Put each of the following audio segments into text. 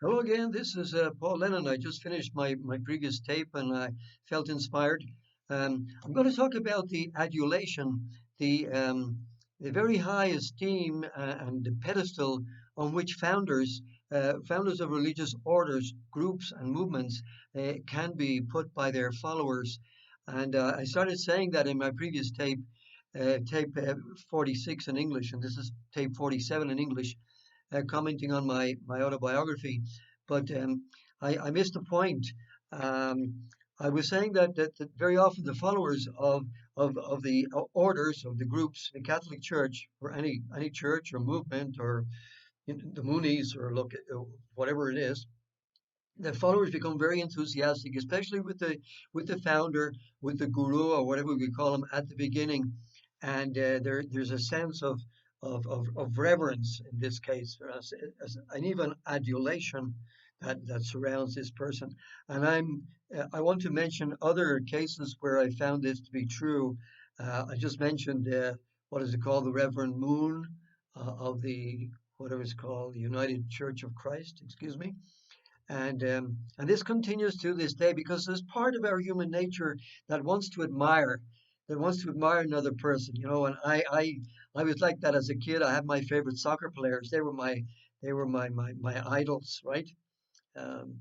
Hello again. This is Paul Lennon. I just finished my previous tape and I felt inspired. I'm going to talk about the adulation, the very high esteem and the pedestal on which founders of religious orders, groups, and movements can be put by their followers. And I started saying that in my previous tape 46 in English, and this is tape 47 in English commenting on my autobiography, but I missed the point. Um, I was saying that very often the followers of the orders of the groups, the Catholic Church, or any church or movement, or the Moonies, or look whatever it is, the followers become very enthusiastic, especially with the founder, with the guru, or whatever we call him at the beginning, and there's a sense of reverence in this case, and even adulation that surrounds this person. And I want to mention other cases where I found this to be true. I just mentioned what is it called, the Reverend Moon of the whatever it's called, the United Church of Christ. Excuse me. And this continues to this day because there's part of our human nature that wants to admire, that wants to admire another person, you know. And I was like that as a kid. I had my favorite soccer players. They were my idols, right? Um,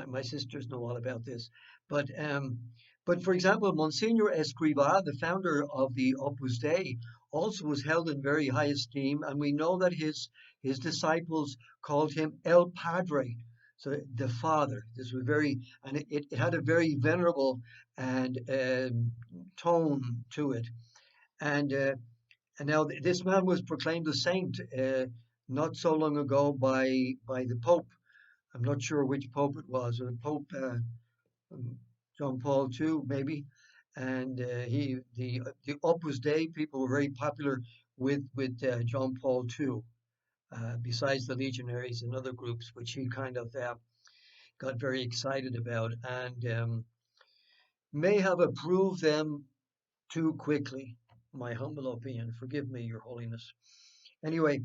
my sisters know all about this. But um, but for example, Monsignor Escrivá, the founder of the Opus Dei, also was held in very high esteem, and we know that his disciples called him El Padre, so the Father. This was very, and it had a very venerable and tone to it. And now this man was proclaimed a saint not so long ago by the Pope. I'm not sure which Pope it was, or Pope um, John Paul II, maybe. And the Opus Dei people were very popular with John Paul II, besides the Legionaries and other groups, which he kind of got very excited about, and may have approved them too quickly. My humble opinion. Forgive me, Your Holiness. Anyway,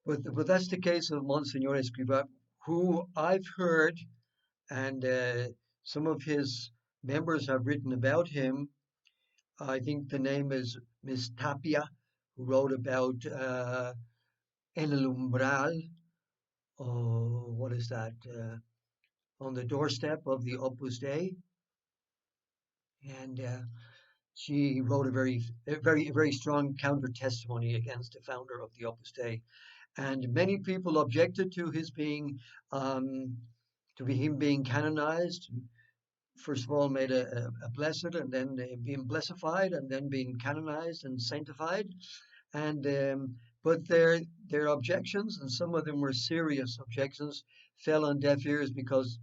but that's the case of Monsignor Escrivá, who I've heard, and some of his members have written about him. I think the name is Miss Tapia, who wrote about En el Umbral. Oh, what is that? On the doorstep of the Opus Dei, and she wrote a very strong counter testimony against the founder of the Opus Dei, and many people objected to his being um, him being canonized. First of all, made a blessed, and then being blessified, and then being canonized and sanctified. And but their objections, and some of them were serious objections, fell on deaf ears because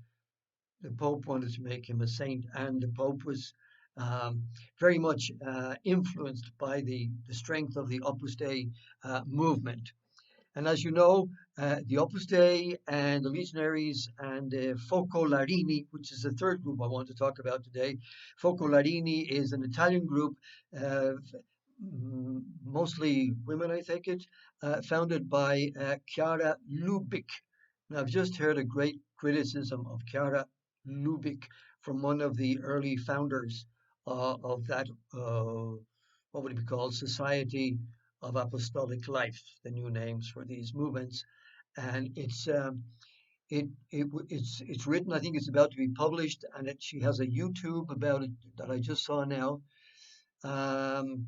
the Pope wanted to make him a saint, and the Pope was um, very much influenced by the strength of the Opus Dei movement. And as you know, the Opus Dei and the Legionaries and Focolarini, which is the third group I want to talk about today. Focolarini is an Italian group, uh, mostly women, I think it, founded by Chiara Lubick. Now, I've just heard a great criticism of Chiara Lubick from one of the early founders of that, what would it be called, Society of Apostolic Life, the new names for these movements. And it's written. I think it's about to be published, and she has a YouTube about it that I just saw now, um,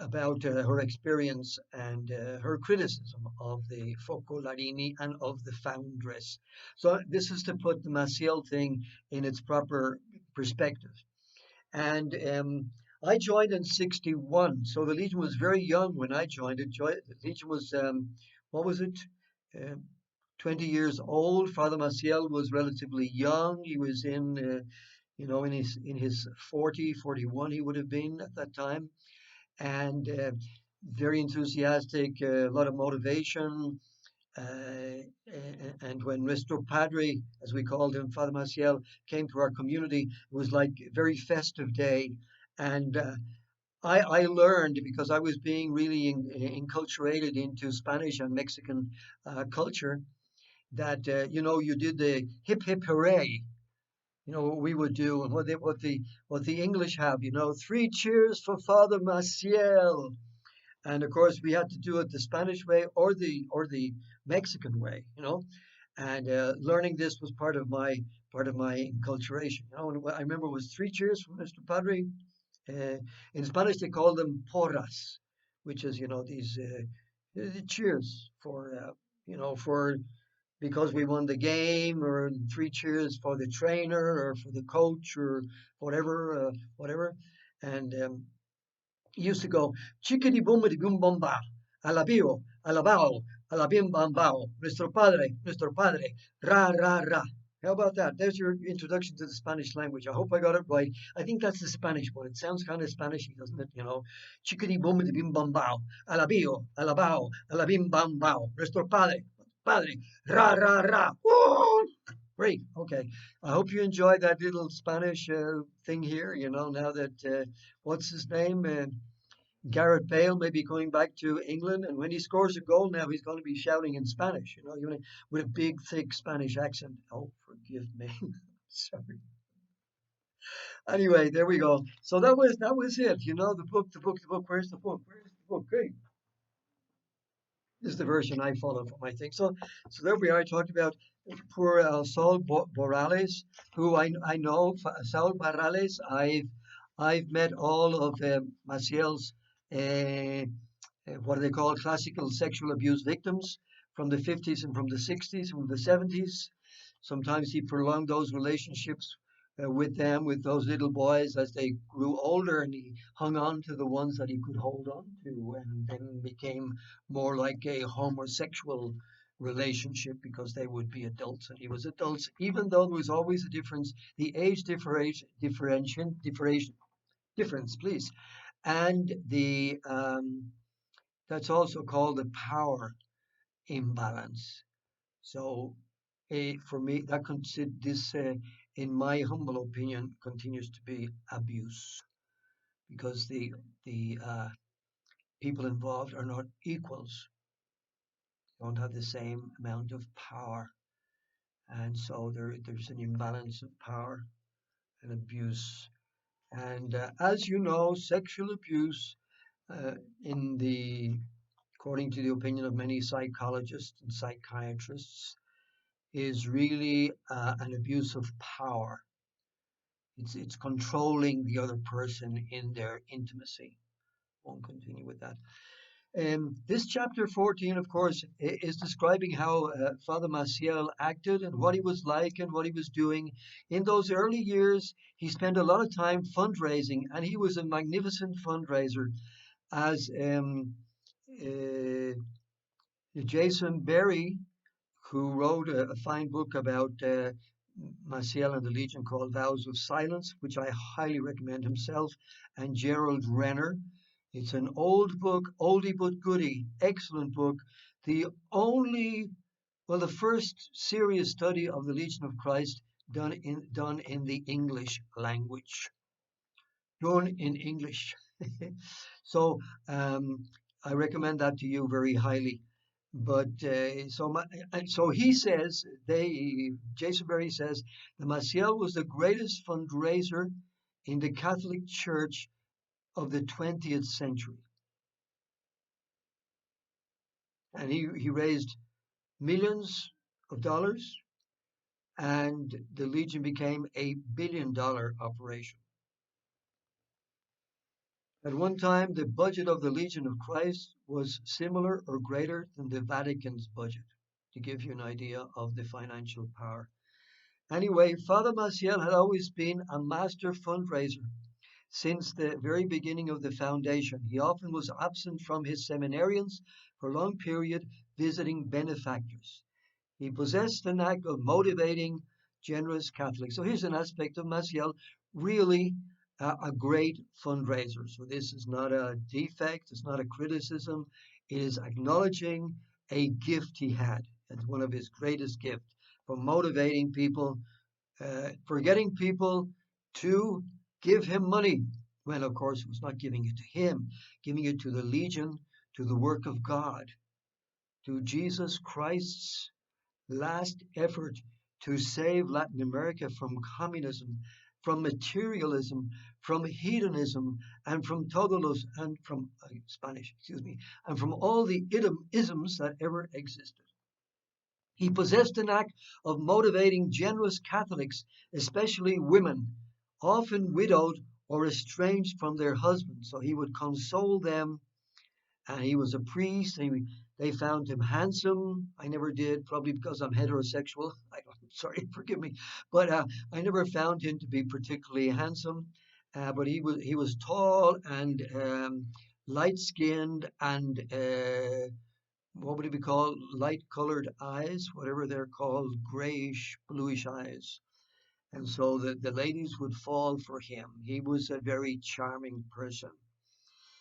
about her experience and her criticism of the Focolarini and of the foundress. So this is to put the Maciel thing in its proper perspective. And I joined in '61, so the Legion was very young when I joined it. The Legion was, what was it, uh, 20 years old. Father Maciel was relatively young. He was in his 40, 41 he would have been at that time, and very enthusiastic, a lot of motivation. And when Nuestro Padre, as we called him, Father Maciel, came to our community, it was like a very festive day. And I learned, because I was being really enculturated into Spanish and Mexican culture. that you did the hip hip hooray. What we would do, and what the English have. Three cheers for Father Maciel. And of course, we had to do it the Spanish way or the Mexican way. And learning this was part of my enculturation. And what I remember was three cheers for Mr. Padre. Uh, in Spanish, they call them porras, which is these cheers for because we won the game, or three cheers for the trainer or for the coach or whatever. And used to go chickity boomity boom bomba, alabio, alabao, alabim bambao, Mr. Padre, ra ra ra. How about that? There's your introduction to the Spanish language. I hope I got it right. I think that's the Spanish one. It sounds kind of Spanishy, doesn't it? Chickity boomity bim bambao, alabio, alabao, alabim bambao, Mr. Padre, ra ra ra. Woo! Great. Okay. I hope you enjoyed that little Spanish thing here. Now that what's his name? Gareth Bale may be going back to England, and when he scores a goal now, he's going to be shouting in Spanish. With a big, thick Spanish accent. Oh, forgive me. Sorry. Anyway, there we go. So that was it. The book. Where's the book? Where's the book? Hey, this is the version I follow for my thing. So there we are. I talked about poor Saul Borales, who I know. Saul Borales. I've met all of Maciel's uh, what do they call classical sexual abuse victims from the 50s and from the 60s, from the 70s. Sometimes he prolonged those relationships with them, with those little boys as they grew older, and he hung on to the ones that he could hold on to, and then became more like a homosexual relationship because they would be adults and he was adults, even though there was always a difference, the age difference, please, and the that's also called the power imbalance. So, for me, this, in my humble opinion, continues to be abuse because the people involved are not equals, don't have the same amount of power, and so there's an imbalance of power and abuse. And as you know, sexual abuse, uh, in the according to the opinion of many psychologists and psychiatrists, is really an abuse of power. It's controlling the other person in their intimacy. Won't continue with that. This chapter 14, of course, is describing how Father Maciel acted and what he was like and what he was doing. In those early years, he spent a lot of time fundraising, and he was a magnificent fundraiser. As uh, Jason Berry, who wrote a fine book about Maciel and the Legion called Vows of Silence, which I highly recommend himself, and Gerald Renner. It's an old book, oldie but goodie, excellent book. The only, well, the first serious study of the Legion of Christ done in the English language, done in English. So I recommend that to you very highly. But so he says, Jason Berry says, the Maciel was the greatest fundraiser in the Catholic Church of the 20th century, and he raised millions of dollars, and the Legion became a $1 billion operation. At one time, the budget of the Legion of Christ was similar or greater than the Vatican's budget, to give you an idea of the financial power. Anyway, Father Maciel had always been a master fundraiser since the very beginning of the foundation. He often was absent from his seminarians for a long period, visiting benefactors. He possessed the knack of motivating generous Catholics. So here's an aspect of Maciel, really a great fundraiser. So this is not a defect, it's not a criticism, it is acknowledging a gift he had. It's one of his greatest gifts for motivating people, for getting people to give him money. Well, of course, it was not giving it to him, giving it to the Legion, to the work of God, to Jesus Christ's last effort to save Latin America from communism, from materialism, from hedonism, and from todos and from Spanish, excuse me, and from all the isms that ever existed. He possessed a knack of motivating generous Catholics, especially women, often widowed or estranged from their husbands. So he would console them, and he was a priest. They found him handsome. I never did, probably because I'm heterosexual. I don't, sorry, forgive me, but I never found him to be particularly handsome. But he was tall and light skinned and what would it be called? Light colored eyes, whatever they're called, grayish, bluish eyes. And so the ladies would fall for him. He was a very charming person.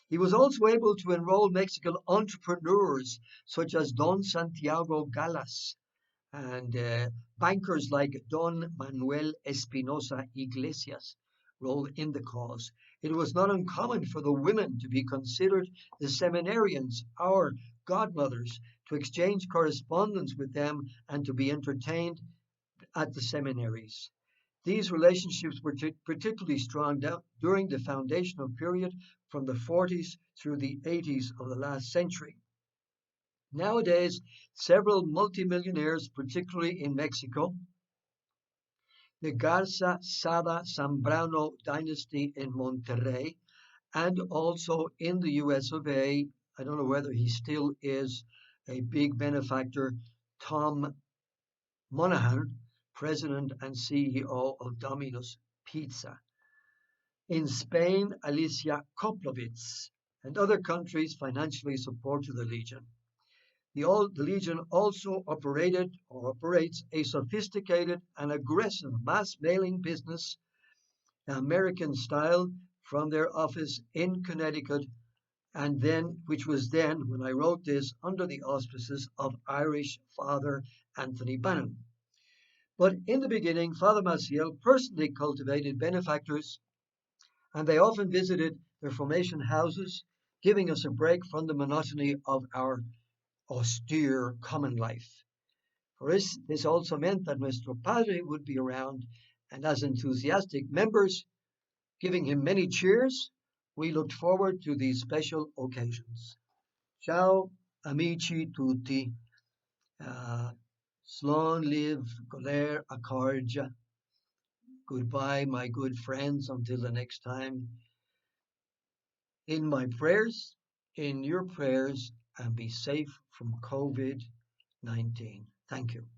He was also able to enroll Mexican entrepreneurs such as Don Santiago Galas and bankers like Don Manuel Espinosa Iglesias rolled in the cause. It was not uncommon for the women to be considered the seminarians, our godmothers, to exchange correspondence with them and to be entertained at the seminaries. These relationships were particularly strong during the foundational period from the 40s through the 80s of the last century. Nowadays, several multimillionaires, particularly in Mexico, the Garza Sada Zambrano dynasty in Monterrey, and also in the US of A. I don't know whether he still is a big benefactor, Tom Monahan, president and CEO of Domino's Pizza. In Spain, Alicia Koplovitz and other countries financially supported the Legion. The Legion also operated or operates a sophisticated and aggressive mass mailing business, American style, from their office in Connecticut, and then, which was then, when I wrote this, under the auspices of Irish Father Anthony Bannon. But in the beginning, Father Maciel personally cultivated benefactors, and they often visited their formation houses, giving us a break from the monotony of our austere common life. For us, this also meant that Nuestro Padre would be around, and as enthusiastic members, giving him many cheers, we looked forward to these special occasions. Ciao, amici tutti. Uh, Slán live, goler accordia. Goodbye, my good friends, until the next time. In my prayers, in your prayers, and be safe from COVID 19. Thank you.